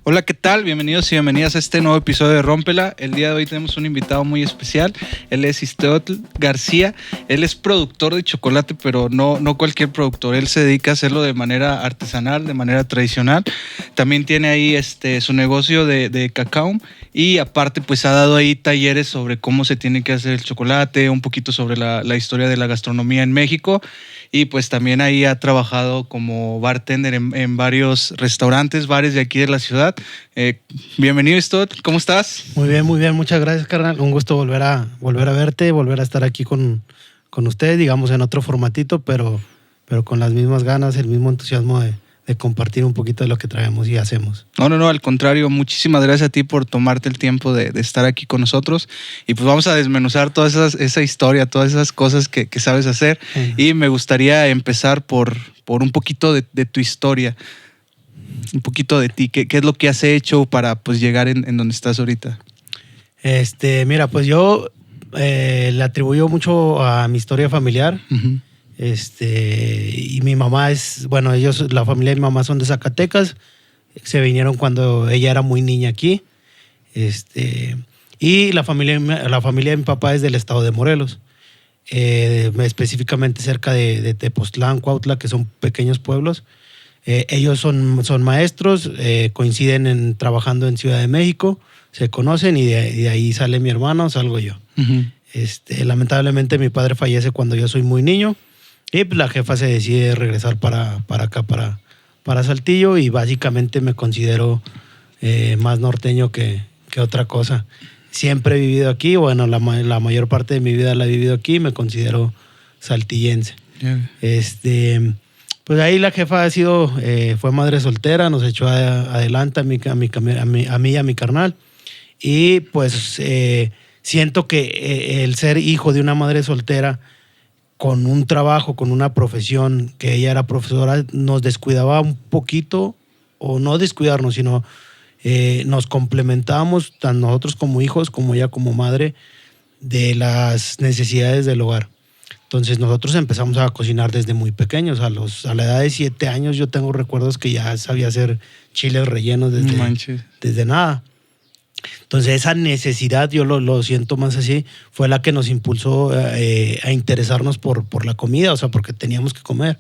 Hola, ¿qué tal? Bienvenidos y bienvenidas a este nuevo episodio de Rómpela. El día de hoy tenemos un invitado muy especial. Él es Ixteotl García. Él es productor de chocolate, pero no cualquier productor. Él se dedica a hacerlo de manera artesanal, de manera tradicional. También tiene ahí su negocio de cacao y aparte pues ha dado ahí talleres sobre cómo se tiene que hacer el chocolate, un poquito sobre la historia de la gastronomía en México. Y pues también ahí ha trabajado como bartender en varios restaurantes, bares de aquí de la ciudad. Bienvenido, Ixteotl, ¿cómo estás? Muy bien, muchas gracias, carnal. Un gusto volver a verte, volver a estar aquí con usted, digamos en otro formatito, pero con las mismas ganas, el mismo entusiasmo de compartir un poquito de lo que traemos y hacemos. No, al contrario, muchísimas gracias a ti por tomarte el tiempo de estar aquí con nosotros y pues vamos a desmenuzar toda esa historia, todas esas cosas que sabes hacer. Y me gustaría empezar por un poquito de tu historia, un poquito de ti, qué es lo que has hecho para pues llegar en donde estás ahorita. Mira, pues yo le atribuyo mucho a mi historia familiar. Uh-huh. Y mi mamá la familia de mi mamá son de Zacatecas, se vinieron cuando ella era muy niña aquí, y la familia de mi papá es del estado de Morelos, específicamente cerca de Tepoztlán, Cuautla, que son pequeños pueblos. Ellos son maestros, coinciden trabajando en Ciudad de México, se conocen y de ahí sale mi hermano, salgo yo. Uh-huh. Lamentablemente mi padre fallece cuando yo soy muy niño. Y pues la jefa se decide regresar para acá, para Saltillo, y básicamente me considero más norteño que otra cosa. Siempre he vivido aquí, bueno, la mayor parte de mi vida la he vivido aquí, me considero saltillense. Yeah. Pues ahí la jefa fue madre soltera, nos echó adelante a mí y a mi carnal. Y pues siento que el ser hijo de una madre soltera con un trabajo, con una profesión, que ella era profesora, nos descuidaba un poquito, o no descuidarnos, sino nos complementábamos, tanto nosotros como hijos, como ella como madre, de las necesidades del hogar. Entonces nosotros empezamos a cocinar desde muy pequeños. A la edad de 7 años yo tengo recuerdos que ya sabía hacer chiles rellenos desde nada. Entonces esa necesidad, yo lo siento más así, fue la que nos impulsó a interesarnos por la comida, o sea, porque teníamos que comer.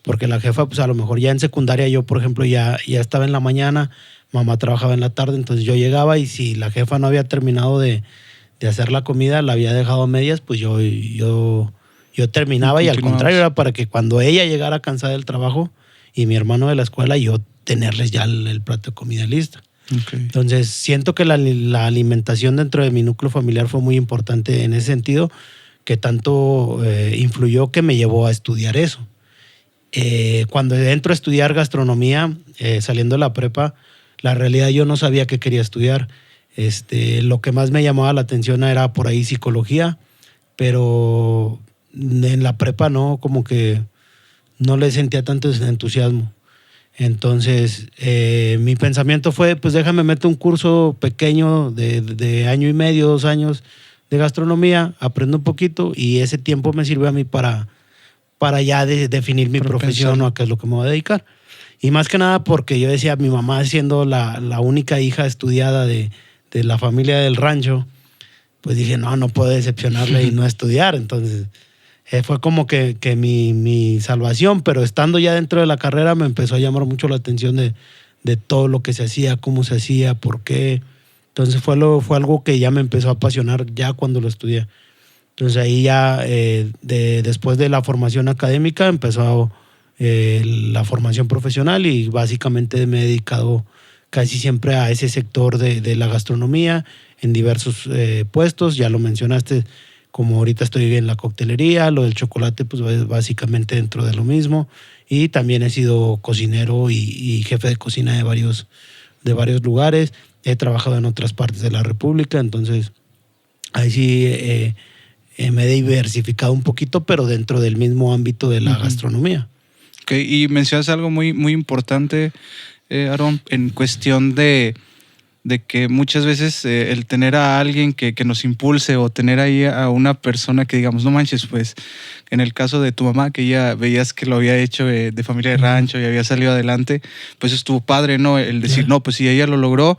Porque la jefa, pues a lo mejor ya en secundaria, yo por ejemplo ya estaba en la mañana, mamá trabajaba en la tarde, entonces yo llegaba y si la jefa no había terminado de hacer la comida, la había dejado a medias, pues yo terminaba, y al contrario era para que cuando ella llegara cansada del trabajo y mi hermano de la escuela, yo tenerles ya el plato de comida lista. Okay. Entonces siento que la alimentación dentro de mi núcleo familiar fue muy importante en ese sentido, que tanto influyó que me llevó a estudiar eso. Cuando entro a estudiar gastronomía, saliendo de la prepa, la realidad yo no sabía qué quería estudiar. Lo que más me llamaba la atención era por ahí psicología, pero en la prepa no, como que no le sentía tanto entusiasmo. Entonces, mi pensamiento fue, pues déjame meter un curso pequeño de año y medio, 2 años de gastronomía, aprendo un poquito y ese tiempo me sirve a mí para ya definir mi profesión o a qué es lo que me voy a dedicar. Y más que nada porque yo decía, mi mamá siendo la única hija estudiada de la familia del rancho, pues dije, no puedo decepcionarle y no estudiar. Entonces fue como que mi salvación, pero estando ya dentro de la carrera me empezó a llamar mucho la atención de todo lo que se hacía, cómo se hacía, por qué. Entonces fue algo que ya me empezó a apasionar ya cuando lo estudié. Entonces ahí ya después de la formación académica empezó la formación profesional y básicamente me he dedicado casi siempre a ese sector de la gastronomía en diversos puestos, ya lo mencionaste. Como ahorita estoy en la coctelería, lo del chocolate, pues básicamente dentro de lo mismo. Y también he sido cocinero y jefe de cocina de varios lugares. He trabajado en otras partes de la República, entonces ahí sí me he diversificado un poquito, pero dentro del mismo ámbito de la gastronomía. Okay. Y mencionas algo muy, muy importante, Aarón, en cuestión de que muchas veces el tener a alguien que nos impulse o tener ahí a una persona que digamos, no manches, pues en el caso de tu mamá, que ella veías que lo había hecho de familia de rancho y había salido adelante, pues estuvo padre, ¿no? El decir, no, pues si ella lo logró,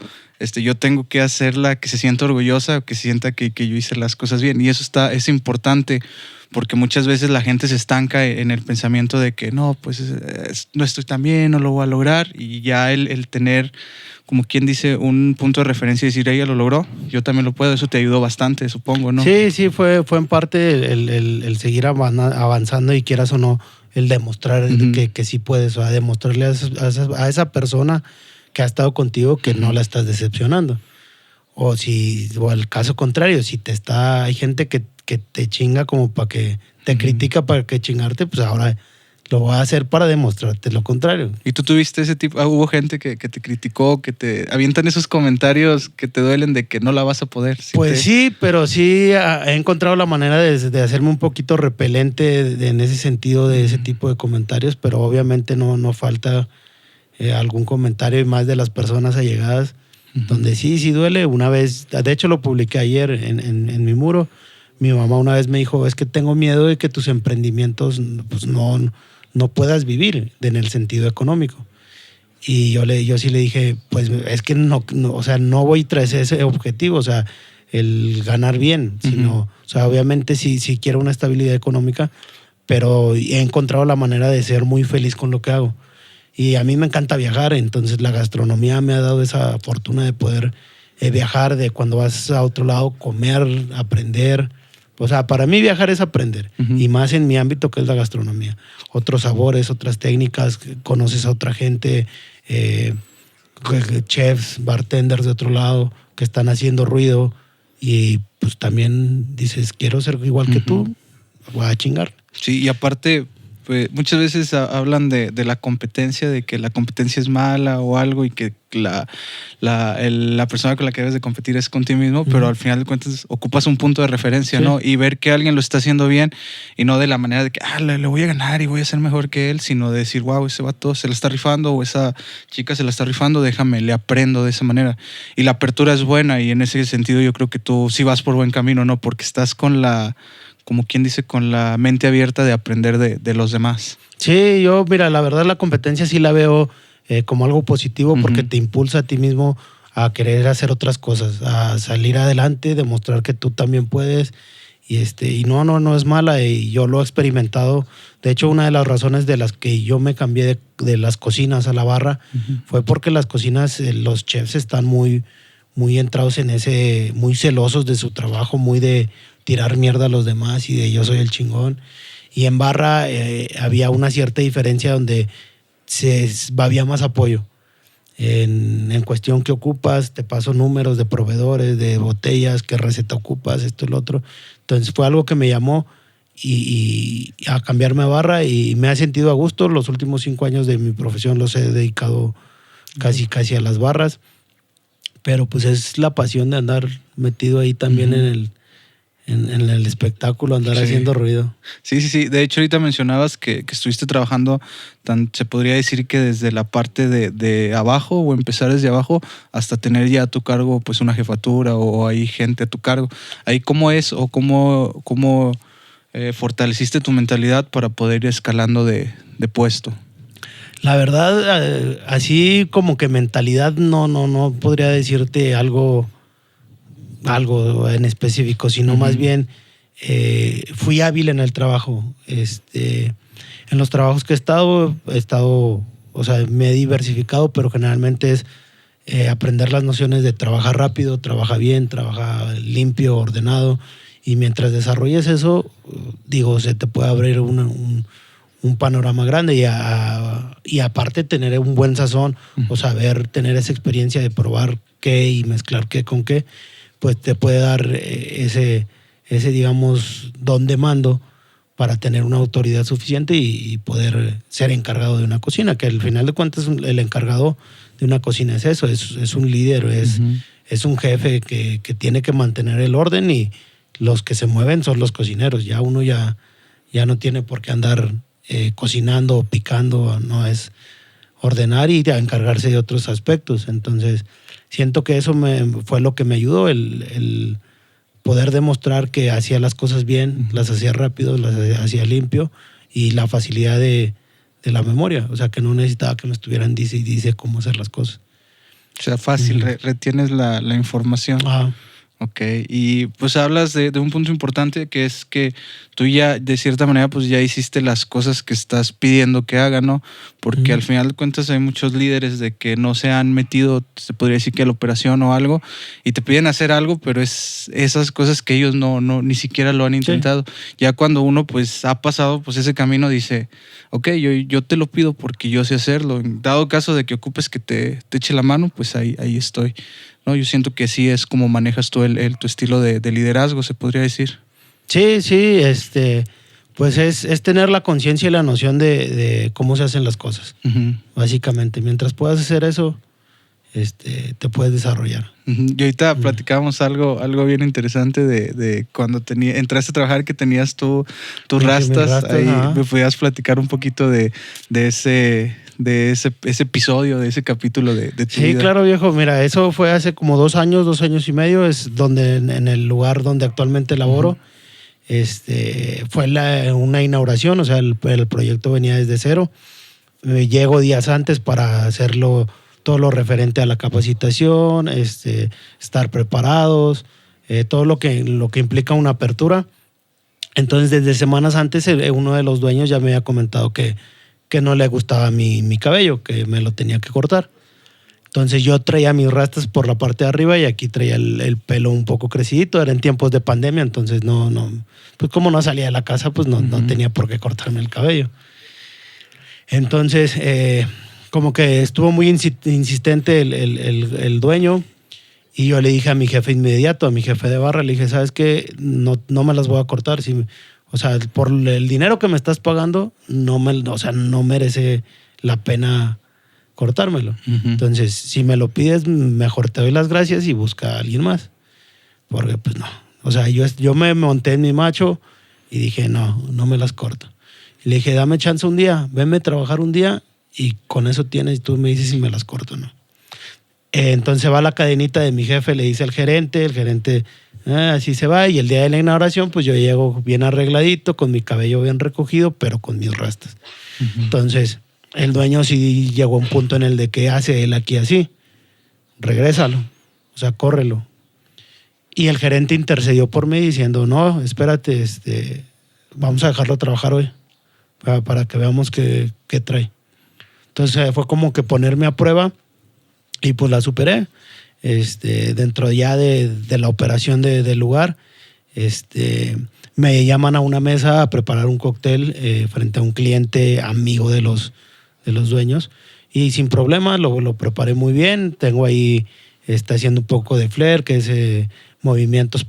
yo tengo que hacerla que se sienta orgullosa, que se sienta que yo hice las cosas bien. Y eso es importante, porque muchas veces la gente se estanca en el pensamiento de que no, pues no estoy tan bien, no lo voy a lograr. Y ya el tener, como quien dice, un punto de referencia y decir, ella lo logró, yo también lo puedo, eso te ayudó bastante, supongo, ¿no? Sí, fue en parte el seguir avanzando y quieras o no, el demostrar que sí puedes, o sea, demostrarle a esa persona que ha estado contigo que no la estás decepcionando. O al caso contrario, si hay gente que te chinga como para que te critica para que chingarte, pues ahora lo voy a hacer para demostrarte lo contrario. ¿Y tú tuviste ese tipo? ¿Hubo gente que te criticó, que te avientan esos comentarios que te duelen de que no la vas a poder? Pues sí, pero sí he encontrado la manera de hacerme un poquito repelente en ese sentido de ese tipo de comentarios, pero obviamente no falta algún comentario y más de las personas allegadas, donde sí duele. Una vez, de hecho lo publiqué ayer en mi muro, mi mamá una vez me dijo, es que tengo miedo de que tus emprendimientos pues, no puedas vivir en el sentido económico. Y yo sí le dije, pues es que o sea, no voy tras ese objetivo, o sea, el ganar bien, sino, o sea, obviamente sí quiero una estabilidad económica, pero he encontrado la manera de ser muy feliz con lo que hago. Y a mí me encanta viajar, entonces la gastronomía me ha dado esa fortuna de poder viajar, de cuando vas a otro lado, comer, aprender. O sea, para mí viajar es aprender, y más en mi ámbito que es la gastronomía. Otros sabores, otras técnicas, conoces a otra gente, chefs, bartenders de otro lado que están haciendo ruido y pues también dices, quiero ser igual que tú, voy a chingar. Sí, y aparte, pues, muchas veces hablan de la competencia, de que la competencia es mala o algo y que la persona con la que debes de competir es contigo mismo, pero al final de cuentas ocupas un punto de referencia, ¿no? Y ver que alguien lo está haciendo bien y no de la manera de que le voy a ganar y voy a ser mejor que él, sino de decir, wow, ese vato se la está rifando o esa chica se la está rifando, le aprendo de esa manera. Y la apertura es buena y en ese sentido yo creo que tú sí vas por buen camino, ¿no? Porque estás como quien dice, con la mente abierta de aprender de los demás. Sí, mira, la verdad la competencia sí la veo como algo positivo porque te impulsa a ti mismo a querer hacer otras cosas, a salir adelante, demostrar que tú también puedes. Y no es mala, y yo lo he experimentado. De hecho, una de las razones de las que yo me cambié de las cocinas a la barra fue porque las cocinas, los chefs están muy, muy entrados en muy celosos de su trabajo, muy de tirar mierda a los demás y de yo soy el chingón. Y en barra había una cierta diferencia donde había más apoyo. En cuestión que ocupas, te paso números de proveedores, de botellas, qué receta ocupas, esto y lo otro. Entonces fue algo que me llamó y a cambiarme a barra y me ha sentido a gusto. Los últimos 5 años de mi profesión los he dedicado casi a las barras, pero pues es la pasión de andar metido ahí también en el espectáculo, andar haciendo ruido. Sí. De hecho, ahorita mencionabas que estuviste trabajando, se podría decir que desde la parte de abajo o empezar desde abajo hasta tener ya a tu cargo pues una jefatura o hay gente a tu cargo. Ahí ¿cómo es o cómo fortaleciste tu mentalidad para poder ir escalando de puesto? La verdad, así como que mentalidad no podría decirte algo en específico, sino más bien fui hábil en el trabajo. En los trabajos que he estado, o sea, me he diversificado, pero generalmente es aprender las nociones de trabajar rápido, trabaja bien, trabaja limpio, ordenado, y mientras desarrolles eso, se te puede abrir un panorama grande y aparte tener un buen sazón o saber tener esa experiencia de probar qué y mezclar qué con qué, pues te puede dar ese digamos, don de mando para tener una autoridad suficiente y poder ser encargado de una cocina, que al final de cuentas el encargado de una cocina es eso, es un líder, es un jefe que tiene que mantener el orden y los que se mueven son los cocineros. Ya uno ya no tiene por qué andar cocinando o picando, no, es ordenar y encargarse de otros aspectos. Entonces siento que eso fue lo que me ayudó, el poder demostrar que hacía las cosas bien, las hacía rápido, las hacía limpio, y la facilidad de la memoria. O sea, que no necesitaba que me estuvieran dice y dice cómo hacer las cosas. O sea, fácil, retienes la información. Ajá. Ok, y pues hablas de un punto importante, que es que tú ya de cierta manera pues ya hiciste las cosas que estás pidiendo que hagan, ¿no? Porque al final de cuentas hay muchos líderes de que no se han metido, se podría decir que a la operación o algo, y te piden hacer algo, pero es esas cosas que ellos no ni siquiera lo han intentado. Sí. Ya cuando uno pues ha pasado pues ese camino, dice, ok, yo te lo pido porque yo sé hacerlo. En dado caso de que ocupes que te eche la mano, pues ahí estoy. No, yo siento que sí es como manejas tú tu estilo de liderazgo, se podría decir. Sí, pues es tener la conciencia y la noción de cómo se hacen las cosas, básicamente. Mientras puedas hacer eso, te puedes desarrollar. Y ahorita platicábamos algo bien interesante de cuando entraste a trabajar, que tenías tus rastas. Ahí me podías platicar un poquito de ese episodio, de ese capítulo de tu vida. Sí, claro, viejo. Mira, eso fue hace como 2 años y medio. Es donde en el lugar donde actualmente laboro. Fue una inauguración, o sea, el proyecto venía desde cero. Llego días antes para hacerlo todo lo referente a la capacitación, estar preparados, todo lo que implica una apertura. Entonces, desde semanas antes, uno de los dueños ya me había comentado que no le gustaba mi cabello, que me lo tenía que cortar. Entonces yo traía mis rastas por la parte de arriba y aquí traía el pelo un poco crecidito. Era en tiempos de pandemia, entonces pues como no salía de la casa, pues no tenía por qué cortarme el cabello. Entonces, como que estuvo muy insistente el dueño, y yo le dije a mi jefe inmediato, a mi jefe de barra, le dije, ¿sabes qué? No me las voy a cortar. O sea, por el dinero que me estás pagando, no merece la pena cortármelo. Entonces, si me lo pides, mejor te doy las gracias y busca a alguien más. Porque, pues no. O sea, yo me monté en mi macho y dije, no me las corto. Y le dije, dame chance un día, venme a trabajar un día y con eso tienes, tú me dices si me las corto o no. Entonces va la cadenita de mi jefe, le dice al gerente, el gerente... así se va, y el día de la inauguración pues yo llego bien arregladito, con mi cabello bien recogido, pero con mis rastas. Entonces el dueño sí llegó a un punto en el de que hace él aquí así, regrésalo, o sea, córrelo. Y el gerente intercedió por mí diciendo, no, espérate, vamos a dejarlo trabajar hoy para que veamos qué trae. Entonces fue como que ponerme a prueba y pues la superé. Dentro ya de la operación del lugar, me llaman a una mesa a preparar un cóctel frente a un cliente amigo de los dueños, y sin problema lo preparé muy bien. Tengo ahí, haciendo un poco de flair, que es movimientos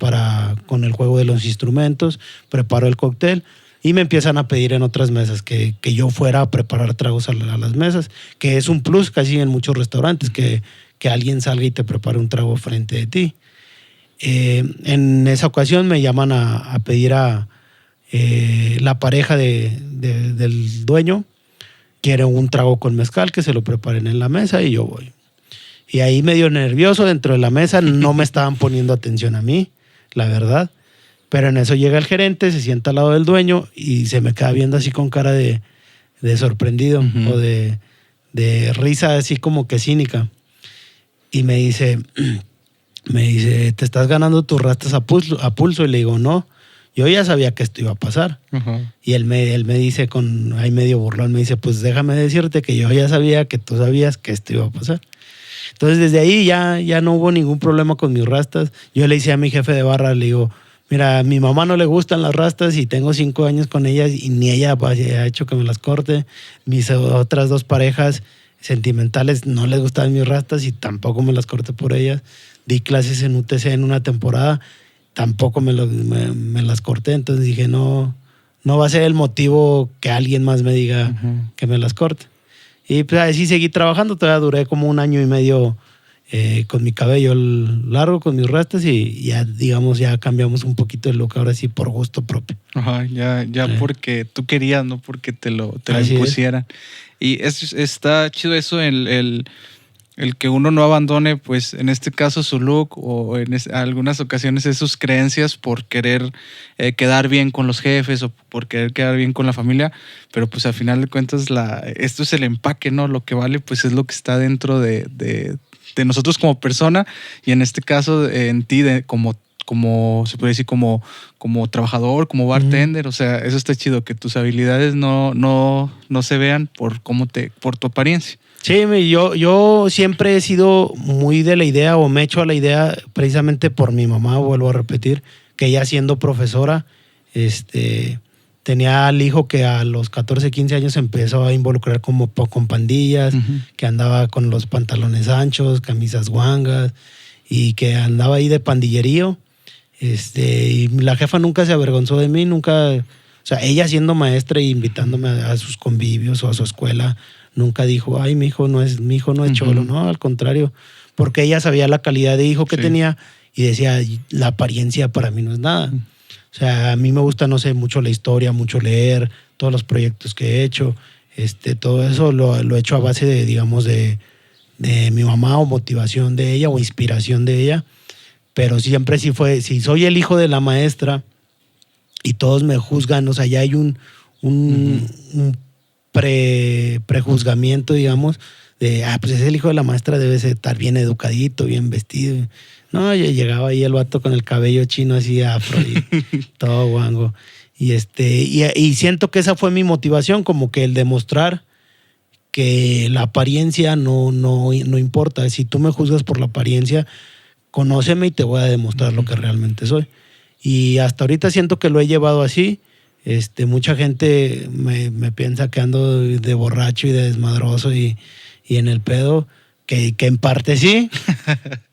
con el juego de los instrumentos. Preparo el cóctel y me empiezan a pedir en otras mesas que yo fuera a preparar tragos a las mesas, que es un plus casi en muchos restaurantes, que alguien salga y te prepare un trago frente de ti. En esa ocasión me llaman a pedir a la pareja del dueño, quiere un trago con mezcal, que se lo preparen en la mesa, y yo voy. Y ahí medio nervioso dentro de la mesa, no me estaban poniendo atención a mí, la verdad. Pero en eso llega el gerente, se sienta al lado del dueño y se me queda viendo así con cara de sorprendido, o de risa así como que cínica. Y me dice, ¿te estás ganando tus rastas a pulso? Y le digo, no, yo ya sabía que esto iba a pasar. Y él me dice, ahí medio burlón, me dice, pues déjame decirte que yo ya sabía que tú sabías que esto iba a pasar. Entonces desde ahí ya no hubo ningún problema con mis rastas. Yo le hice a mi jefe de barra, le digo, mira, a mi mamá no le gustan las rastas y tengo 5 años con ellas y ni ella ha hecho que me las corte. Mis otras 2 parejas sentimentales no les gustaban mis rastas y tampoco me las corté por ellas. Di clases en UTC en una temporada, tampoco me las corté. Entonces dije, no va a ser el motivo que alguien más me diga que me las corte. Y pues así seguí trabajando. Todavía duré como 1 año y medio con mi cabello largo, con mis rastas, y ya, digamos, ya cambiamos un poquito el look ahora sí por gusto propio. Ajá, ya porque tú querías, no porque te lo impusieran. Y está chido eso, el el que uno no abandone, pues en este caso su look o en algunas ocasiones es sus creencias por querer quedar bien con los jefes o por querer quedar bien con la familia, pero pues al final de cuentas esto es el empaque, ¿no? Lo que vale pues es lo que está dentro de nosotros como persona y en este caso en ti como se puede decir, como trabajador, como bartender, o sea, eso está chido, que tus habilidades no se vean por tu apariencia. Sí, yo siempre he sido muy de la idea o me echo a la idea precisamente por mi mamá, vuelvo a repetir, que ella siendo profesora, tenía al hijo que a los 14, 15 años empezó a involucrar con pandillas, que andaba con los pantalones anchos, camisas guangas y que andaba ahí de pandillerío. Y la jefa nunca se avergonzó de mí, nunca, o sea, ella siendo maestra y invitándome a sus convivios o a su escuela, nunca dijo, ay, mi hijo no es cholo, no, al contrario, porque ella sabía la calidad de hijo que tenía y decía, la apariencia para mí no es nada. O sea, a mí me gusta, no sé, mucho la historia, mucho leer, todos los proyectos que he hecho, todo eso lo he hecho a base de, digamos, de mi mamá o motivación de ella o inspiración de ella. Pero siempre sí fue, si soy el hijo de la maestra y todos me juzgan, o sea, ya hay un prejuzgamiento, digamos, de, pues es el hijo de la maestra, debe estar bien educadito, bien vestido. No, yo llegaba ahí el vato con el cabello chino así afro y todo guango. Y siento que esa fue mi motivación, como que el demostrar que la apariencia no importa. Si tú me juzgas por la apariencia, conóceme y te voy a demostrar lo que realmente soy. Y hasta ahorita siento que lo he llevado así. Mucha gente me piensa que ando de borracho y de desmadroso y en el pedo, que en parte sí,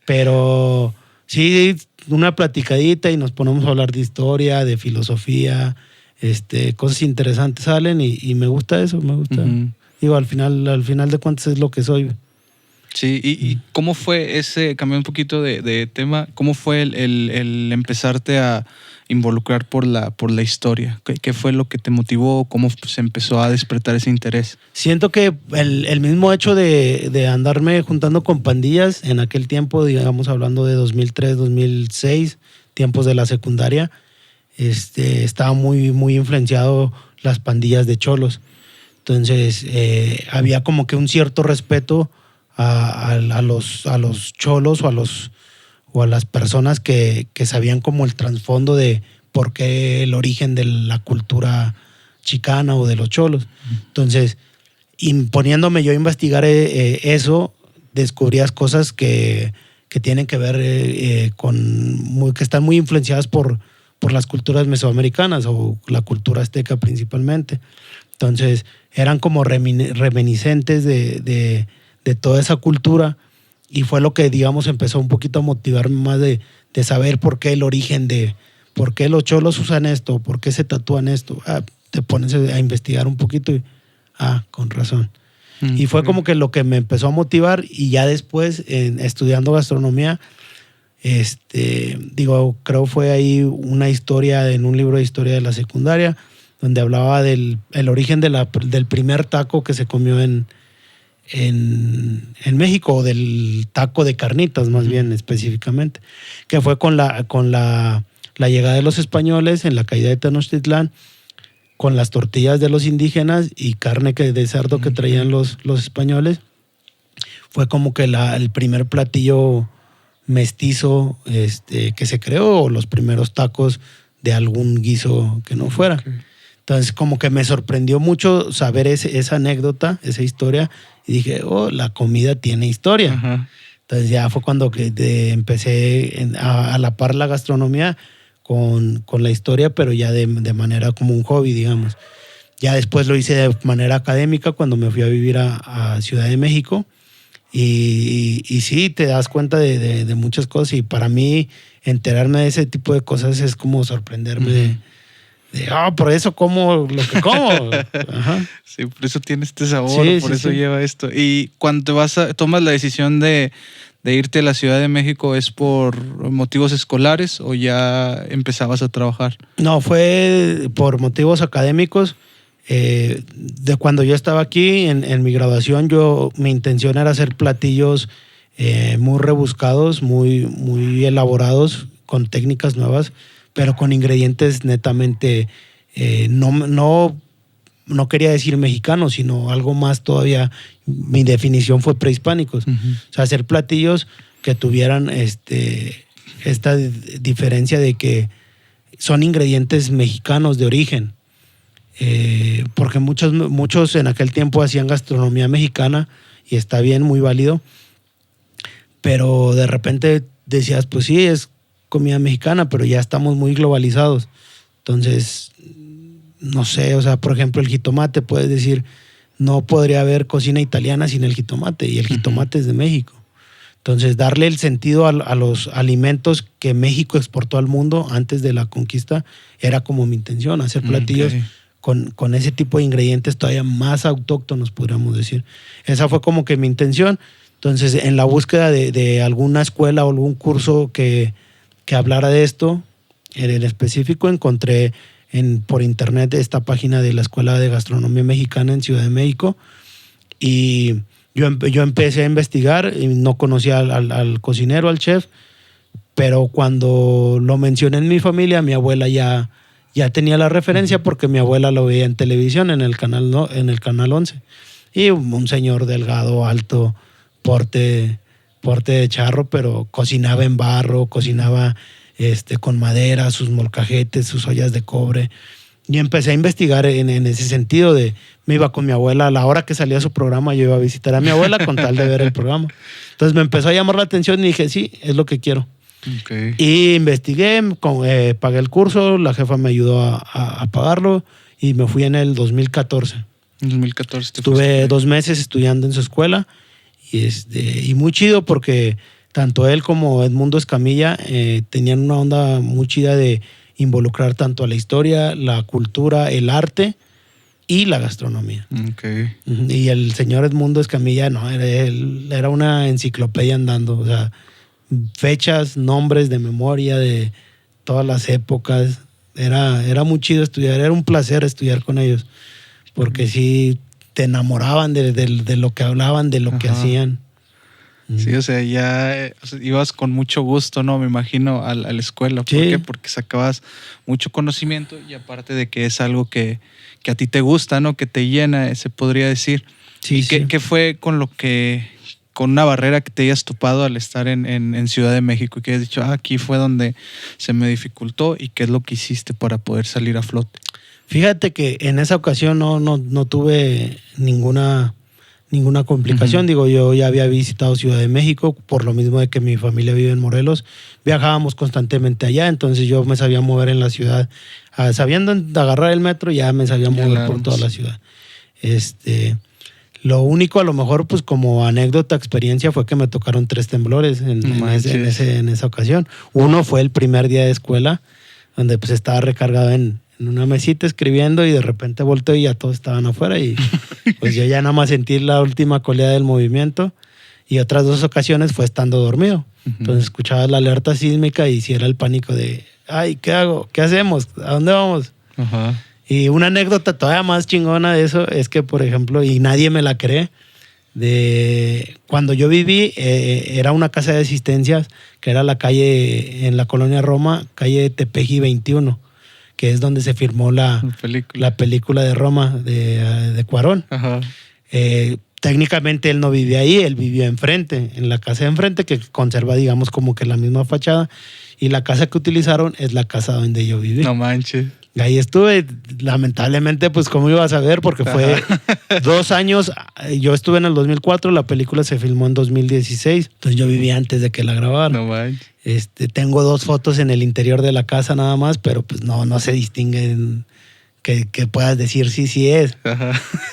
pero sí, una platicadita y nos ponemos a hablar de historia, de filosofía, cosas interesantes salen y me gusta eso, me gusta. Digo, al final de cuentas es lo que soy. Sí, ¿y cómo fue cambió un poquito de tema, cómo fue el empezarte a involucrar por la historia? ¿Qué fue lo que te motivó? ¿Cómo se empezó a despertar ese interés? Siento que el mismo hecho de andarme juntando con pandillas en aquel tiempo, digamos hablando de 2003, 2006, tiempos de la secundaria, estaba muy, muy influenciado las pandillas de cholos. Entonces, había como que un cierto respeto a los cholos o a las personas que sabían como el trasfondo de por qué el origen de la cultura chicana o de los cholos. Entonces, poniéndome yo a investigar eso, descubrías cosas que tienen que ver que están muy influenciadas por las culturas mesoamericanas o la cultura azteca principalmente. Entonces, eran como reminiscentes de toda esa cultura y fue lo que, digamos, empezó un poquito a motivarme más de saber por qué el origen por qué los cholos usan esto, por qué se tatúan esto. Te pones a investigar un poquito y, con razón. Y fue como que lo que me empezó a motivar y ya después, estudiando gastronomía, creo fue ahí una historia en un libro de historia de la secundaria donde hablaba del origen del primer taco que se comió en México, o del taco de carnitas más bien específicamente, que fue con la llegada de los españoles en la caída de Tenochtitlán, con las tortillas de los indígenas y carne de cerdo que traían los españoles. Fue como que el primer platillo mestizo que se creó, o los primeros tacos de algún guiso que no fuera. Okay. Entonces, como que me sorprendió mucho saber esa anécdota, esa historia, y dije, la comida tiene historia. Ajá. Entonces ya fue cuando empecé a la par la gastronomía con la historia, pero ya de manera como un hobby, digamos. Ya después lo hice de manera académica cuando me fui a vivir a Ciudad de México. Y sí, te das cuenta de muchas cosas. Y para mí, enterarme de ese tipo de cosas es como sorprenderme por eso como lo que como. Ajá. Sí, por eso tiene este sabor, por eso lleva esto. Y cuando tomas la decisión de irte a la Ciudad de México, ¿es por motivos escolares o ya empezabas a trabajar? No, fue por motivos académicos. De cuando yo estaba aquí, en mi graduación, mi intención era hacer platillos muy rebuscados, muy, muy elaborados, con técnicas nuevas, pero con ingredientes netamente, no quería decir mexicanos, sino algo más todavía. Mi definición fue prehispánicos. O sea, hacer platillos que tuvieran esta diferencia de que son ingredientes mexicanos de origen. Porque muchos en aquel tiempo hacían gastronomía mexicana y está bien, muy válido, pero de repente decías, pues sí, es comida mexicana, pero ya estamos muy globalizados. Entonces, no sé, o sea, por ejemplo, el jitomate, puedes decir, no podría haber cocina italiana sin el jitomate, y el jitomate es de México. Entonces, darle el sentido a los alimentos que México exportó al mundo antes de la conquista era como mi intención, hacer platillos con ese tipo de ingredientes todavía más autóctonos, podríamos decir. Esa fue como que mi intención. Entonces, en la búsqueda de alguna escuela o algún curso que hablara de esto, en el específico encontré por internet esta página de la Escuela de Gastronomía Mexicana en Ciudad de México, y yo empecé a investigar y no conocía al cocinero, al chef, pero cuando lo mencioné en mi familia, mi abuela ya tenía la referencia porque mi abuela lo veía en televisión, en el canal 11. Y un señor delgado, alto, porte de charro, pero cocinaba en barro, cocinaba con madera, sus molcajetes, sus ollas de cobre. Y empecé a investigar en ese sentido me iba con mi abuela, a la hora que salía su programa, yo iba a visitar a mi abuela con tal de ver el programa. Entonces me empezó a llamar la atención y dije, sí, es lo que quiero. Okay. Y investigué, pagué el curso, la jefa me ayudó a pagarlo y me fui en el 2014. En 2014 estuve 2 meses estudiando en su escuela y muy chido porque tanto él como Edmundo Escamilla tenían una onda muy chida de involucrar tanto a la historia, la cultura, el arte y la gastronomía. Okay. Y el señor Edmundo Escamilla, no, era una enciclopedia andando, o sea, fechas, nombres de memoria de todas las épocas. Era muy chido estudiar, era un placer estudiar con ellos, porque sí te enamoraban de lo que hablaban, de lo que hacían. Sí, o sea, ya ibas con mucho gusto, ¿no? Me imagino a la escuela. ¿Por qué? Porque sacabas mucho conocimiento y aparte de que es algo que a ti te gusta, ¿no? Que te llena, se podría decir. Sí, ¿Y qué fue con una barrera que te hayas topado al estar en Ciudad de México y que hayas dicho, aquí fue donde se me dificultó, y qué es lo que hiciste para poder salir a flote? Fíjate que en esa ocasión no tuve ninguna complicación. Digo, yo ya había visitado Ciudad de México por lo mismo de que mi familia vive en Morelos. Viajábamos constantemente allá, entonces yo me sabía mover en la ciudad. Sabiendo agarrar el metro, ya me sabía mover por toda la ciudad. Lo único, a lo mejor, pues como anécdota, experiencia, fue que me tocaron 3 temblores en esa ocasión. Uno fue el primer día de escuela, donde pues estaba recargado en una mesita escribiendo y de repente volteo y ya todos estaban afuera y pues yo ya nada más sentí la última coleada del movimiento, y otras 2 ocasiones fue estando dormido. Entonces escuchaba la alerta sísmica y sí era el pánico de, ay, ¿qué hago? ¿Qué hacemos? ¿A dónde vamos? Y una anécdota todavía más chingona de eso es que, por ejemplo, y nadie me la cree, de cuando yo viví, era una casa de asistencias que era la calle en la colonia Roma, calle Tepeji 21, que es donde se filmó la película de Roma de Cuarón. Técnicamente él no vivía ahí, él vivía enfrente, en la casa de enfrente, que conserva, digamos, como que la misma fachada, y la casa que utilizaron es la casa donde yo viví. No manches. Ahí estuve, lamentablemente, pues cómo ibas a ver, porque fue 2 años, yo estuve en el 2004, la película se filmó en 2016, entonces yo viví antes de que la grabaran. No manches. Tengo 2 fotos en el interior de la casa nada más, pero pues no se distinguen que puedas decir sí es.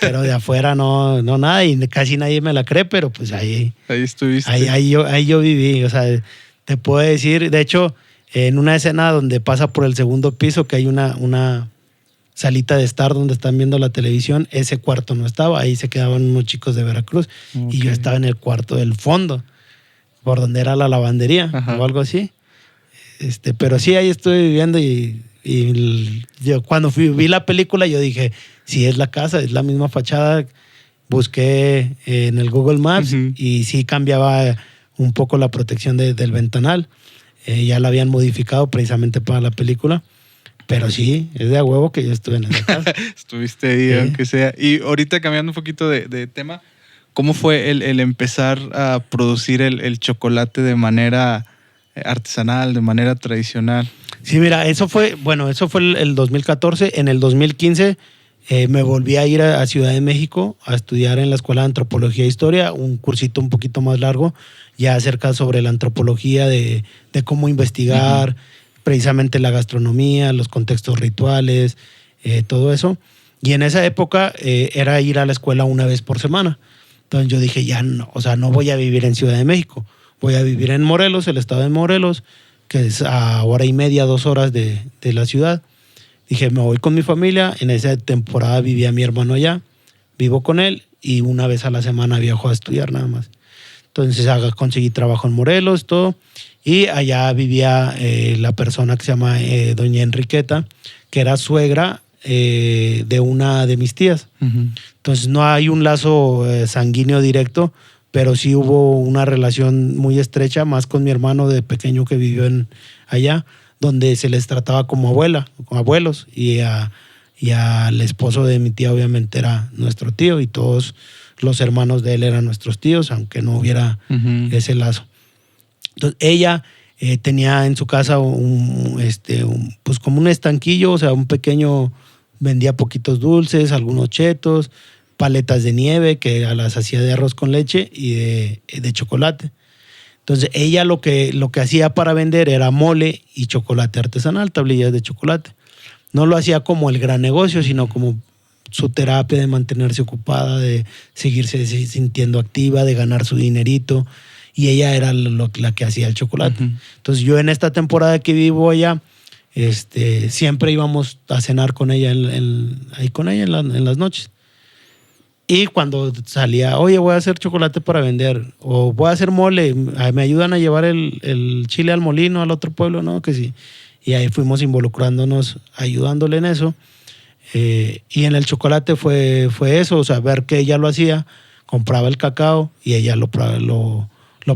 Pero de afuera no nada, y casi nadie me la cree, pero pues ahí estuviste. Ahí yo viví, o sea, te puedo decir, de hecho, en una escena donde pasa por el 2.º piso, que hay una salita de estar donde están viendo la televisión, ese cuarto no estaba, ahí se quedaban unos chicos de Veracruz, y yo estaba en el cuarto del fondo, por donde era la lavandería o algo así. Pero sí, ahí estuve viviendo y Y yo cuando vi la película, yo dije, sí, es la casa, es la misma fachada. Busqué en el Google Maps y sí cambiaba un poco la protección del ventanal. Ya la habían modificado precisamente para la película. Pero sí, es de a huevo que yo estuve en esa casa. Estuviste ahí, aunque sea. Y ahorita cambiando un poquito de tema, ¿cómo fue el empezar a producir el chocolate de manera artesanal, de manera tradicional? Sí, mira, eso fue el 2014. En el 2015 me volví a ir a Ciudad de México a estudiar en la Escuela de Antropología e Historia, un cursito un poquito más largo, ya acerca sobre la antropología de cómo investigar precisamente la gastronomía, los contextos rituales, todo eso. Y en esa época era ir a la escuela una vez por semana. Entonces yo dije, ya no, o sea, no voy a vivir en Ciudad de México, voy a vivir en Morelos, el estado de Morelos, que es a 1:30, 2 horas de la ciudad. Dije, me voy con mi familia. En esa temporada vivía mi hermano allá, vivo con él y una vez a la semana viajo a estudiar nada más. Entonces conseguí trabajo en Morelos, todo. Y allá vivía la persona que se llama doña Enriqueta, que era suegra de una de mis tías. Entonces no hay un lazo sanguíneo directo, pero sí hubo una relación muy estrecha, más con mi hermano de pequeño que vivió allá, donde se les trataba como abuelos, y al esposo de mi tía obviamente era nuestro tío, y todos los hermanos de él eran nuestros tíos, aunque no hubiera ese lazo. Entonces ella tenía en su casa pues como un estanquillo, o sea, un pequeño, vendía poquitos dulces, algunos chetos, paletas de nieve que las hacía de arroz con leche y de chocolate. Entonces ella lo que hacía para vender era mole y chocolate artesanal, tablillas de chocolate. No lo hacía como el gran negocio, sino como su terapia de mantenerse ocupada, de seguirse sintiendo activa, de ganar su dinerito. Y ella era la que hacía el chocolate. Entonces yo en esta temporada que vivo allá, siempre íbamos a cenar con ella ahí con ella en las noches. Y cuando salía, oye, voy a hacer chocolate para vender, o voy a hacer mole, ¿me ayudan a llevar el chile al molino, al otro pueblo? No, que sí. Y ahí fuimos involucrándonos, ayudándole en eso. Y en el chocolate fue eso, o sea, ver que ella lo hacía, compraba el cacao y ella lo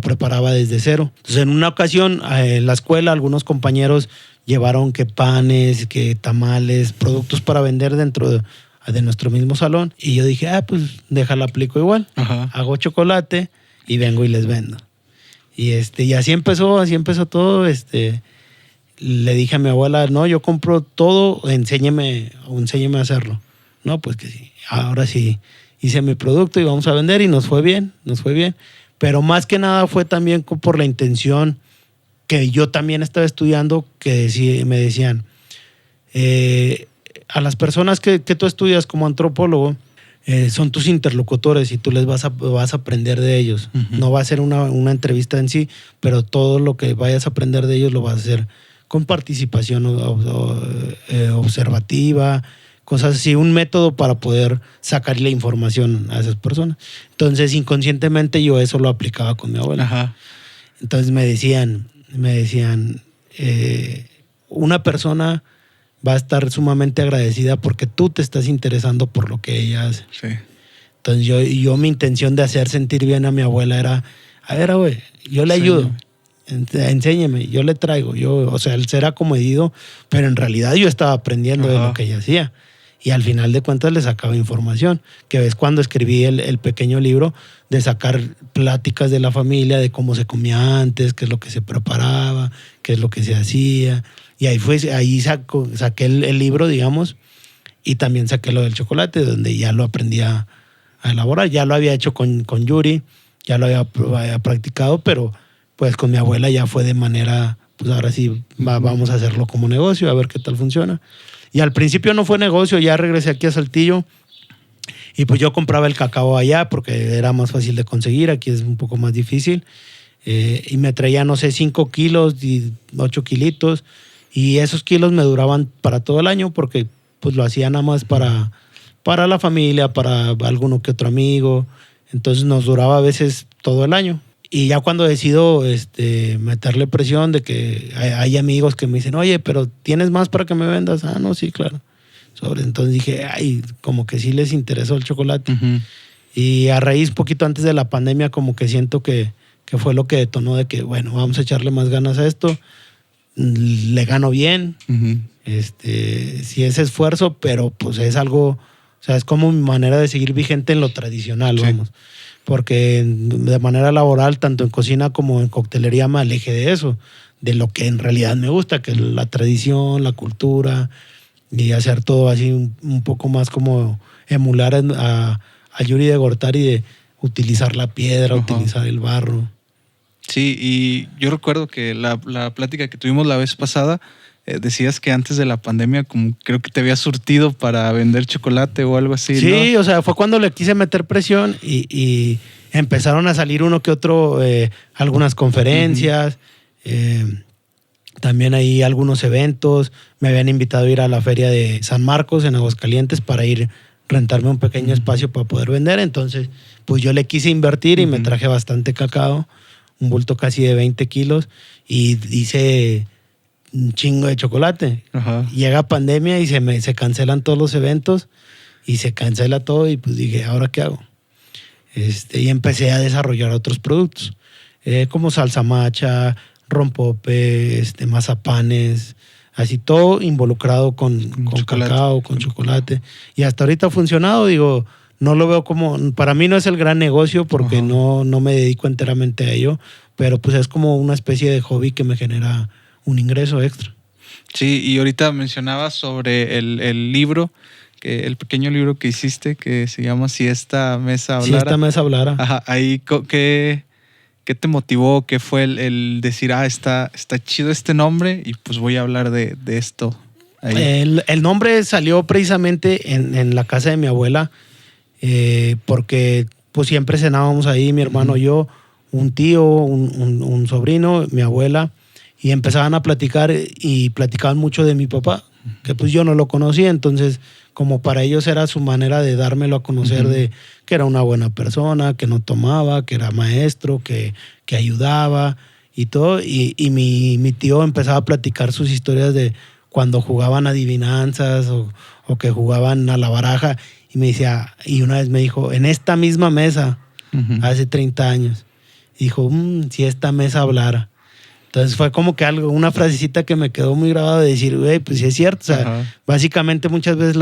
preparaba desde cero. Entonces, en una ocasión, en la escuela, algunos compañeros llevaron que panes, que tamales, productos para vender dentro de nuestro mismo salón. Y yo dije, pues déjala, aplico igual. Hago chocolate y vengo y les vendo. Y así empezó todo. Le dije a mi abuela, no, yo compro todo, enséñeme a hacerlo. No, pues que sí. Ahora sí hice mi producto y vamos a vender, y nos fue bien. Pero más que nada fue también por la intención que yo también estaba estudiando, que me decían, a las personas que tú estudias como antropólogo, son tus interlocutores y tú les vas a aprender de ellos. No va a ser una entrevista en sí, pero todo lo que vayas a aprender de ellos lo vas a hacer con participación observativa, cosas así, un método para poder sacarle información a esas personas. Entonces, inconscientemente yo eso lo aplicaba con mi abuela. Entonces me decían, una persona va a estar sumamente agradecida porque tú te estás interesando por lo que ella hace. Sí. Entonces yo mi intención de hacer sentir bien a mi abuela era, a ver, güey, yo le ayudo. Enséñeme, yo le traigo. O sea, él será comedido, pero en realidad yo estaba aprendiendo de lo que ella hacía. Y al final de cuentas le sacaba información. Que ves cuando escribí el pequeño libro, de sacar pláticas de la familia, de cómo se comía antes, qué es lo que se preparaba, qué es lo que se hacía. Y ahí saqué el libro, digamos, y también saqué lo del chocolate, donde ya lo aprendí a elaborar. Ya lo había hecho con Yuri, ya lo había practicado, pero pues con mi abuela ya fue de manera, pues ahora sí vamos a hacerlo como negocio, a ver qué tal funciona. Y al principio no fue negocio, ya regresé aquí a Saltillo y pues yo compraba el cacao allá porque era más fácil de conseguir, aquí es un poco más difícil. Y me traía, no sé, 5 kilos y 8 kilitos, y esos kilos me duraban para todo el año porque pues lo hacía nada más para la familia, para alguno que otro amigo. Entonces nos duraba a veces todo el año. Y ya cuando decido meterle presión de que hay amigos que me dicen, oye, pero ¿tienes más para que me vendas? Ah, no, sí, claro. Entonces dije, ay, como que sí les interesó el chocolate. Ujú. Y a raíz, poquito antes de la pandemia, como que siento que fue lo que detonó de que, bueno, vamos a echarle más ganas a esto. Le gano bien. Ujú. Sí es esfuerzo, pero pues es algo, o sea, es como mi manera de seguir vigente en lo tradicional, Sí. vamos. Porque de manera laboral, tanto en cocina como en coctelería, me alejé de eso, de lo que en realidad me gusta, que es la tradición, la cultura, y hacer todo así un poco más como emular a Yuri de Gortari, de utilizar la piedra, Ajá. utilizar el barro. Sí, y yo recuerdo que la plática que tuvimos la vez pasada, decías que antes de la pandemia como creo que te había surtido para vender chocolate o algo así, Sí, ¿no? o sea, fue cuando le quise meter presión y empezaron a salir uno que otro, algunas conferencias, también ahí algunos eventos. Me habían invitado a ir a la feria de San Marcos en Aguascalientes para ir rentarme un pequeño espacio para poder vender. Entonces, pues yo le quise invertir y me traje bastante cacao, un bulto casi de 20 kilos y hice un chingo de chocolate. Ajá. Llega pandemia y se cancelan todos los eventos y se cancela todo y pues dije, ¿ahora qué hago? Y empecé a desarrollar otros productos, como salsa macha, rompope, mazapanes, así todo involucrado con chocolate. cacao, con chocolate. Y hasta ahorita ha funcionado, digo, no lo veo como, para mí no es el gran negocio porque Ajá. no me dedico enteramente a ello, pero pues es como una especie de hobby que me genera un ingreso extra. Sí, y ahorita mencionabas sobre el libro, el pequeño libro que hiciste que se llama Si esta mesa hablara. Si esta mesa hablara. Ajá, ahí ¿qué te motivó? ¿Qué fue el decir, está chido este nombre y pues voy a hablar de esto? Ahí. El nombre salió precisamente en la casa de mi abuela, porque pues siempre cenábamos ahí, mi hermano y yo, un tío, un sobrino, mi abuela, y empezaban a platicar y platicaban mucho de mi papá, que pues yo no lo conocía, entonces como para ellos era su manera de dármelo a conocer, de que era una buena persona, que no tomaba, que era maestro, que ayudaba y todo. Y mi tío empezaba a platicar sus historias de cuando jugaban adivinanzas o que jugaban a la baraja. Y me decía, y una vez me dijo, en esta misma mesa, hace 30 años, dijo, si esta mesa hablara. Entonces fue como que algo, una frasecita que me quedó muy grabada de decir, güey, pues sí es cierto. O sea, básicamente muchas veces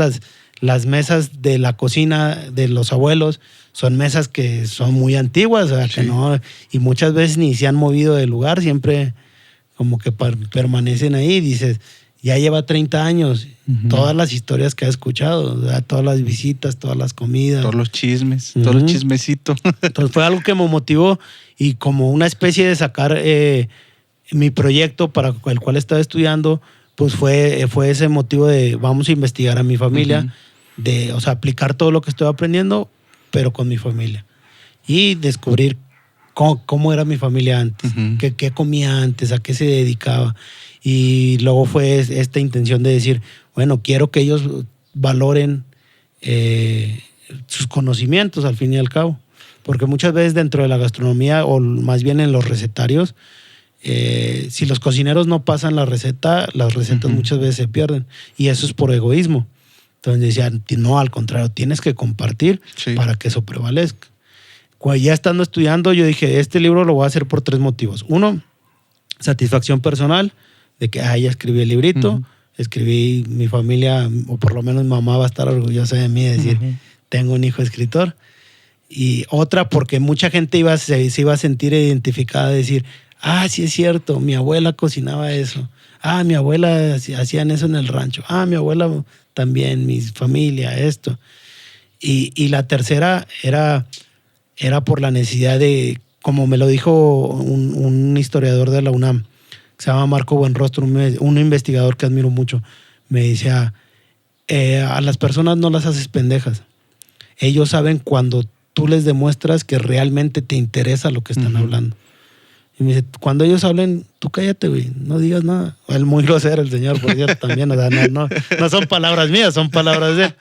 las mesas de la cocina de los abuelos son mesas que son muy antiguas, o sea, que no, y muchas veces ni se han movido del lugar, siempre como que permanecen ahí. Dices, ya lleva 30 años, todas las historias que ha escuchado, o sea, todas las visitas, todas las comidas. Todos los chismes, todos los chismecitos. Entonces fue algo que me motivó y como una especie de sacar mi proyecto para el cual estaba estudiando, pues fue ese motivo de vamos a investigar a mi familia, o sea, aplicar todo lo que estoy aprendiendo, pero con mi familia. Y descubrir cómo era mi familia antes, qué comía antes, a qué se dedicaba. Y luego fue esta intención de decir, bueno, quiero que ellos valoren sus conocimientos al fin y al cabo. Porque muchas veces dentro de la gastronomía, o más bien en los recetarios, si los cocineros no pasan la receta, las recetas muchas veces se pierden. Y eso es por egoísmo. Entonces decían, no, al contrario, tienes que compartir para que eso prevalezca. Cuando ya estando estudiando, yo dije, este libro lo voy a hacer por 3 motivos. Uno, satisfacción personal, de que ya escribí el librito, escribí, mi familia, o por lo menos mi mamá va a estar orgullosa de mí, de decir, tengo un hijo escritor. Y otra, porque mucha gente se iba a sentir identificada, de decir, sí es cierto, mi abuela cocinaba eso. Mi abuela hacían eso en el rancho. Mi abuela también, mi familia, esto. Y la tercera era por la necesidad de, como me lo dijo un historiador de la UNAM, que se llama Marco Buenrostro, un investigador que admiro mucho, me decía, a las personas no las haces pendejas. Ellos saben cuando tú les demuestras que realmente te interesa lo que están hablando. Y me dice, cuando ellos hablen, tú cállate, güey, no digas nada. Él muy grosero, el señor, por cierto, también. O sea, no son palabras mías, son palabras de él.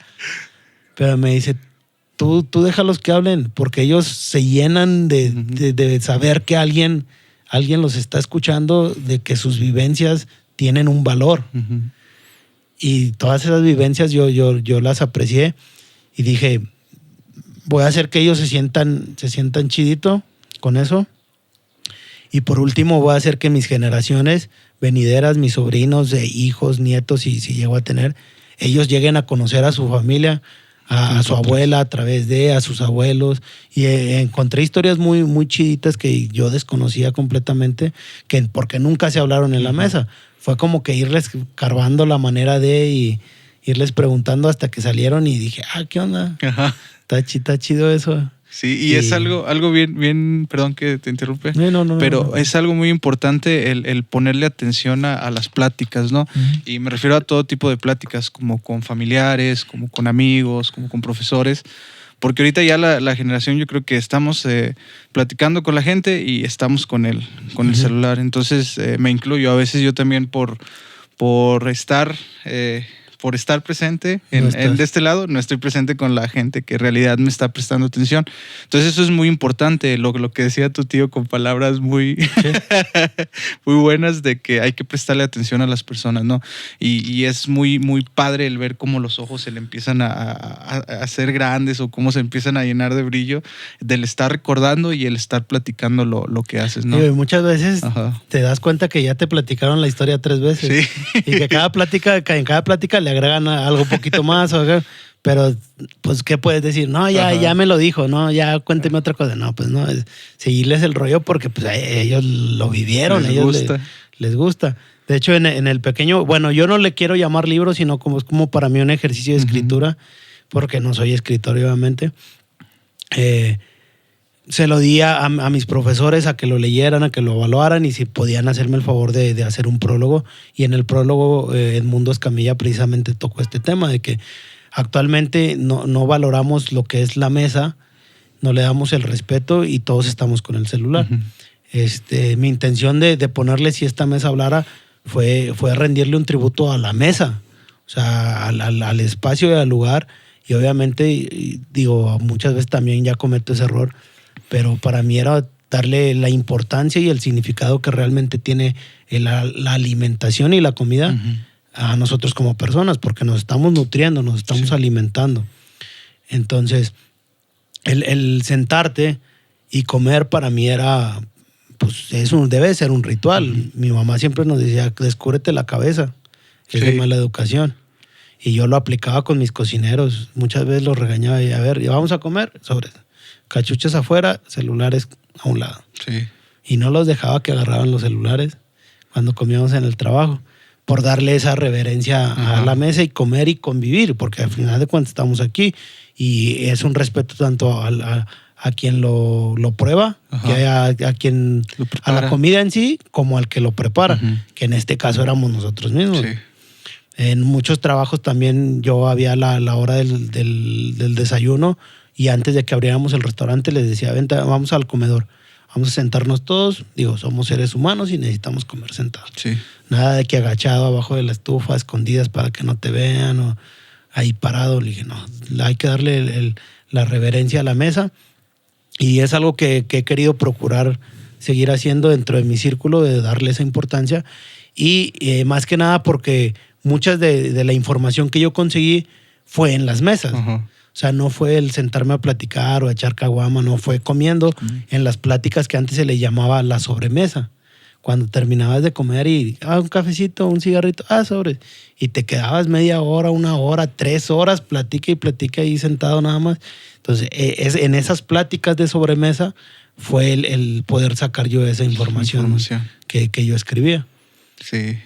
Pero me dice, tú déjalos que hablen, porque ellos se llenan de saber que alguien los está escuchando, de que sus vivencias tienen un valor. Ujú. Y todas esas vivencias yo las aprecié y dije, voy a hacer que ellos se sientan chidito con eso. Y por último, voy a hacer que mis generaciones venideras, mis sobrinos, hijos, nietos, si llego a tener, ellos lleguen a conocer a su familia, a su abuela a través a sus abuelos. Y encontré historias muy, muy chiditas que yo desconocía completamente, porque nunca se hablaron en la mesa. Fue como que irles carbando la manera y irles preguntando hasta que salieron y dije, ¿qué onda? Ajá. Está chido eso. Sí, y es algo bien, perdón que te interrumpe, pero es algo muy importante el ponerle atención a las pláticas, ¿no? Uh-huh. Y me refiero a todo tipo de pláticas, como con familiares, como con amigos, como con profesores, porque ahorita ya la generación, yo creo que estamos platicando con la gente y estamos con el celular. Entonces me incluyo, a veces yo también por estar presente de este lado, no estoy presente con la gente que en realidad me está prestando atención. Entonces eso es muy importante, lo que decía tu tío con palabras muy, muy buenas, de que hay que prestarle atención a las personas, ¿no? Y es muy, muy padre el ver cómo los ojos se le empiezan a hacer grandes o cómo se empiezan a llenar de brillo del estar recordando y el estar platicando lo que haces, ¿no? Y muchas veces te das cuenta que ya te platicaron la historia 3 veces. Sí. Y que en cada plática le agregan algo un poquito más, pero pues ¿qué puedes decir? No, ya me lo dijo, no, ya cuénteme otra cosa. No, pues no, es seguirles el rollo porque pues ellos lo vivieron, les gusta. De hecho, en el pequeño, bueno, yo no le quiero llamar libro, sino es como para mí un ejercicio de escritura, porque no soy escritor, obviamente. Se lo di a mis profesores a que lo leyeran, a que lo evaluaran y si podían hacerme el favor de hacer un prólogo. Y en el prólogo Edmundo Escamilla precisamente tocó este tema de que actualmente no valoramos lo que es la mesa, no le damos el respeto y todos estamos con el celular. Uh-huh. Mi intención de ponerle Si esta mesa hablara fue rendirle un tributo a la mesa, o sea, al espacio y al lugar. Y obviamente, digo, muchas veces también ya cometo ese error, pero para mí era darle la importancia y el significado que realmente tiene la alimentación y la comida uh-huh. a nosotros como personas, porque nos estamos nutriendo, nos estamos alimentando. Entonces, el sentarte y comer para mí era, pues debe ser un ritual. Uh-huh. Mi mamá siempre nos decía, descúbrete la cabeza, que es de mala educación. Y yo lo aplicaba con mis cocineros. Muchas veces los regañaba y a ver, ¿ya vamos a comer? Sobre cachuchas afuera, celulares a un lado. Sí. Y no los dejaba que agarraban los celulares cuando comíamos en el trabajo, por darle esa reverencia a la mesa y comer y convivir, porque al final de cuentas estamos aquí y es un respeto tanto a quien lo prueba, que a quien a la comida en sí, como al que lo prepara, uh-huh. que en este caso éramos nosotros mismos. Sí. En muchos trabajos también yo había la hora del desayuno y antes de que abriéramos el restaurante les decía, vente, vamos al comedor, vamos a sentarnos todos, digo, somos seres humanos y necesitamos comer sentados. Sí. Nada de que agachado abajo de la estufa, escondidas para que no te vean o ahí parado. Le dije, no, hay que darle la reverencia a la mesa y es algo que he querido procurar seguir haciendo dentro de mi círculo, de darle esa importancia y más que nada porque muchas de la información que yo conseguí fue en las mesas. Uh-huh. O sea, no fue el sentarme a platicar o a echar caguama, no fue comiendo en las pláticas que antes se le llamaba la sobremesa. Cuando terminabas de comer y un cafecito, un cigarrito, sobre. Y te quedabas media hora, 1 hora, 3 horas, platica ahí sentado nada más. Entonces, en esas pláticas de sobremesa fue el poder sacar yo esa información. Que yo escribía. Sí.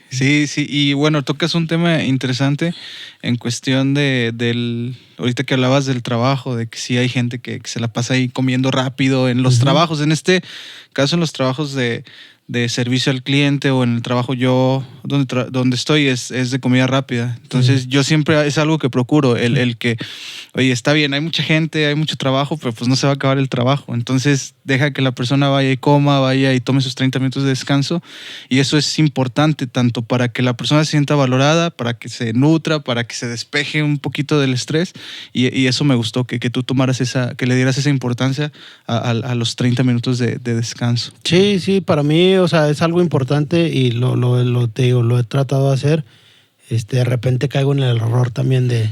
Y bueno, tocas un tema interesante en cuestión ahorita que hablabas del trabajo, de que sí hay gente que se la pasa ahí comiendo rápido en los uh-huh. trabajos, en este caso en los trabajos de de servicio al cliente o en el trabajo yo donde estoy es de comida rápida. Entonces yo siempre es algo que procuro, el que, oye, está bien, hay mucha gente, hay mucho trabajo, pero pues no se va a acabar el trabajo. Entonces deja que la persona vaya y coma, vaya y tome sus 30 minutos de descanso. Y eso es importante tanto para que la persona se sienta valorada, para que se nutra, para que se despeje un poquito del estrés. Y eso me gustó, que tú tomaras que le dieras esa importancia a los 30 minutos de descanso. Sí, para mí, o sea, es algo importante y te digo, lo he tratado de hacer. De repente caigo en el error también de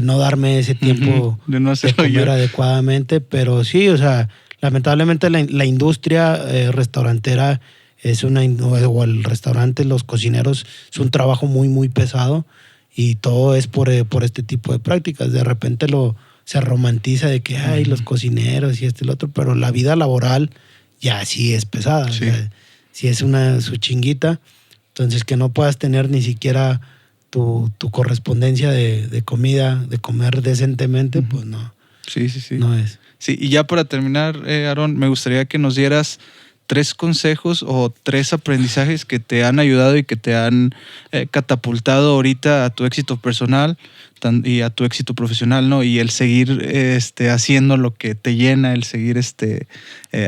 no darme ese tiempo de no hacerlo de comer yo adecuadamente, pero sí, o sea, lamentablemente la industria restaurantera o el restaurante, los cocineros, es un trabajo muy, muy pesado y todo es por este tipo de prácticas. De repente se romantiza de que hay los cocineros y y el otro, pero la vida laboral ya sí es pesada, sí. O sea, sí es su chinguita. Entonces, que no puedas tener ni siquiera tu correspondencia de comida, de comer decentemente, pues no. Sí. No es. Sí, y ya para terminar, Aarón, me gustaría que nos dieras 3 consejos o 3 aprendizajes que te han ayudado y que te han catapultado ahorita a tu éxito personal y a tu éxito profesional, ¿no? Y el seguir haciendo lo que te llena, el seguir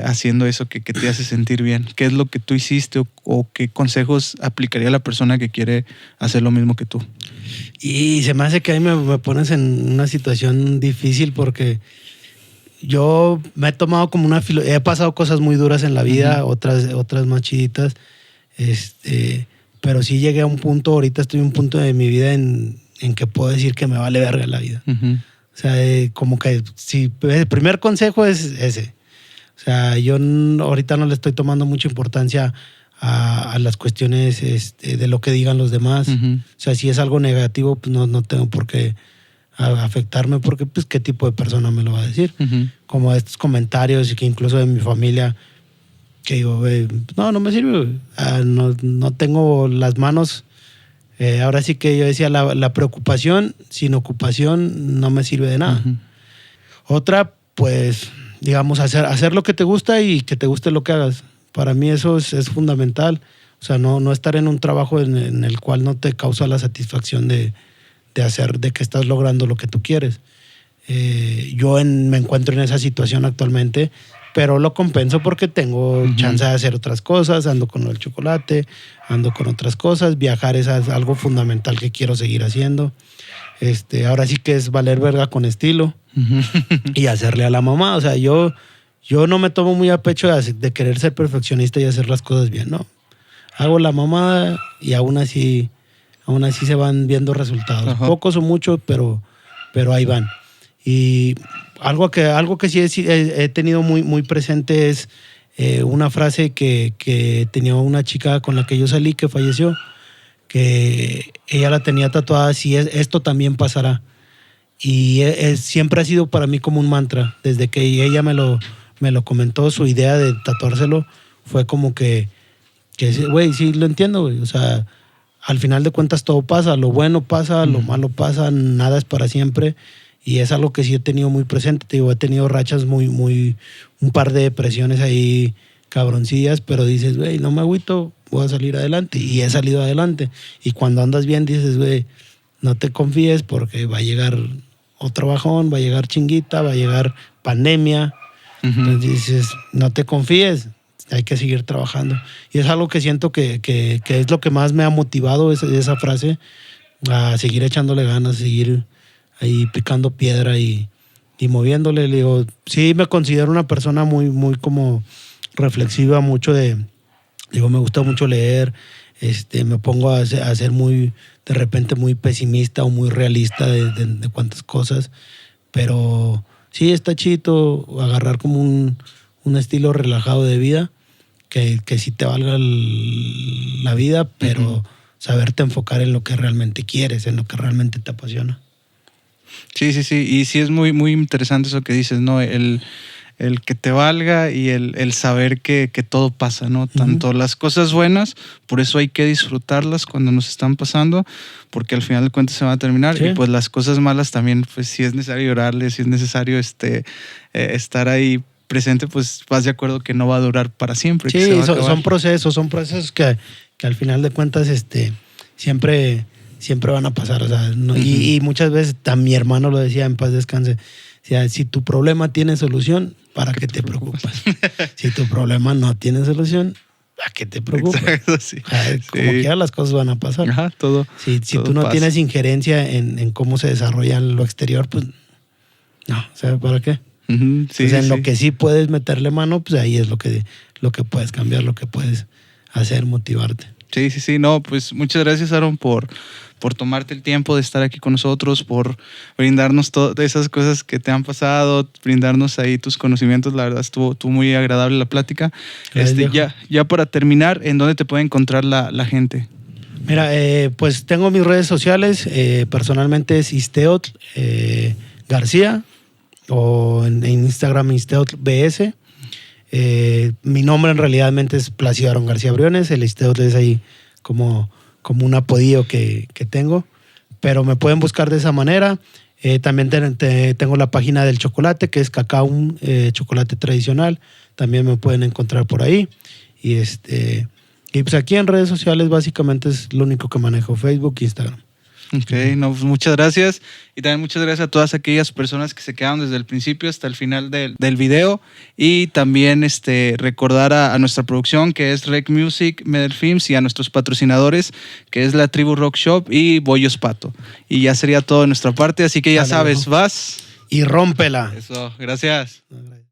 haciendo eso que te hace sentir bien. ¿Qué es lo que tú hiciste o qué consejos aplicaría la persona que quiere hacer lo mismo que tú? Y se me hace que ahí me pones en una situación difícil porque yo me he tomado como he pasado cosas muy duras en la vida, otras más chiditas, pero sí llegué a un punto, ahorita estoy en un punto de mi vida en que puedo decir que me vale verga la vida. O sea, como que si el primer consejo es ese. O sea, yo ahorita no le estoy tomando mucha importancia a las cuestiones de lo que digan los demás. O sea, si es algo negativo, pues no tengo por qué afectarme, porque pues qué tipo de persona me lo va a decir. Como estos comentarios y que incluso de mi familia, que digo, no me sirve, no tengo las manos. Ahora sí que yo decía, la preocupación sin ocupación no me sirve de nada. Otra, pues, digamos, hacer lo que te gusta y que te guste lo que hagas. Para mí eso es fundamental. O sea, no estar en un trabajo en el cual no te causa la satisfacción de que estás logrando lo que tú quieres. Yo me encuentro en esa situación actualmente, pero lo compenso porque tengo chance de hacer otras cosas, ando con el chocolate, ando con otras cosas, viajar es algo fundamental que quiero seguir haciendo. Ahora sí que es valer verga con estilo y hacerle a la mamá. O sea, yo no me tomo muy a pecho de querer ser perfeccionista y hacer las cosas bien, ¿no? Hago la mamada y aún así se van viendo resultados. Pocos o muchos, pero ahí van. Y algo que sí he tenido muy, muy presente es una frase que tenía una chica con la que yo salí, que falleció, que ella la tenía tatuada: si esto también pasará. Y siempre ha sido para mí como un mantra. Desde que ella me lo comentó, su idea de tatuárselo fue como que güey, sí lo entiendo, güey. O sea, al final de cuentas todo pasa, lo bueno pasa, lo malo pasa, nada es para siempre. Y es algo que sí he tenido muy presente. Te digo, he tenido rachas un par de depresiones ahí cabroncillas, pero dices, güey, no me agüito, voy a salir adelante. Y he salido adelante. Y cuando andas bien dices, güey, no te confíes porque va a llegar otro bajón, va a llegar chinguita, va a llegar pandemia. Entonces dices, no te confíes, hay que seguir trabajando. Y es algo que siento que es lo que más me ha motivado, esa frase, a seguir echándole ganas, seguir ahí picando piedra y moviéndole. Le digo, sí me considero una persona muy, muy como reflexiva, me gusta mucho leer, me pongo a ser muy, de repente muy pesimista o muy realista de cuantas cosas, pero sí está chido agarrar como un estilo relajado de vida, que sí te valga la vida, pero saberte enfocar en lo que realmente quieres, en lo que realmente te apasiona. Sí. Y sí es muy, muy interesante eso que dices, ¿no? El que te valga y el saber que todo pasa, ¿no? Tanto las cosas buenas, por eso hay que disfrutarlas cuando nos están pasando, porque al final de cuentas se van a terminar. Sí. Y pues las cosas malas también, pues sí es necesario llorarles, sí es necesario estar ahí presente, pues vas de acuerdo que no va a durar para siempre. Que Sí, se va a acabar. son procesos que al final de cuentas siempre van a pasar. O sea, y muchas veces, mi hermano lo decía, en paz descanse, o sea, si tu problema tiene solución, ¿para qué te preocupas? Si tu problema no tiene solución, ¿a qué te preocupas? Exacto, sí. Como quiera las cosas van a pasar. Ajá, todo. Si todo tú no pasa. tienes injerencia en cómo se desarrolla lo exterior, pues no, ¿sabes para qué? Ujú, sí, O sea, en lo sí. que sí puedes meterle mano, pues ahí es lo que puedes cambiar, lo que puedes hacer, motivarte. Sí. No, pues muchas gracias, Aaron, por tomarte el tiempo de estar aquí con nosotros, por brindarnos todas esas cosas que te han pasado, brindarnos ahí tus conocimientos. La verdad estuvo muy agradable la plática. Gracias, Ya para terminar, ¿en dónde te puede encontrar la gente? Mira, pues tengo mis redes sociales. Personalmente es Isteotl García, o en Instagram Isteotl BS. Mi nombre en realidad es Plácido Aaron García Briones. El Isteotl es ahí como un apodillo que tengo, pero me pueden buscar de esa manera. También tengo la página del chocolate, que es Cacao, chocolate tradicional. También me pueden encontrar por ahí. Y pues aquí en redes sociales básicamente es lo único que manejo: Facebook e Instagram. Ok, no, pues muchas gracias. Y también muchas gracias a todas aquellas personas que se quedaron desde el principio hasta el final del video. Y también recordar a nuestra producción, que es Rec Music, Medel Films, y a nuestros patrocinadores, que es la Tribu Rock Shop y Bollos Pato. Y ya sería todo de nuestra parte, así que ya Dale, sabes, viejo. vas Y rómpela. Eso, gracias. No, gracias.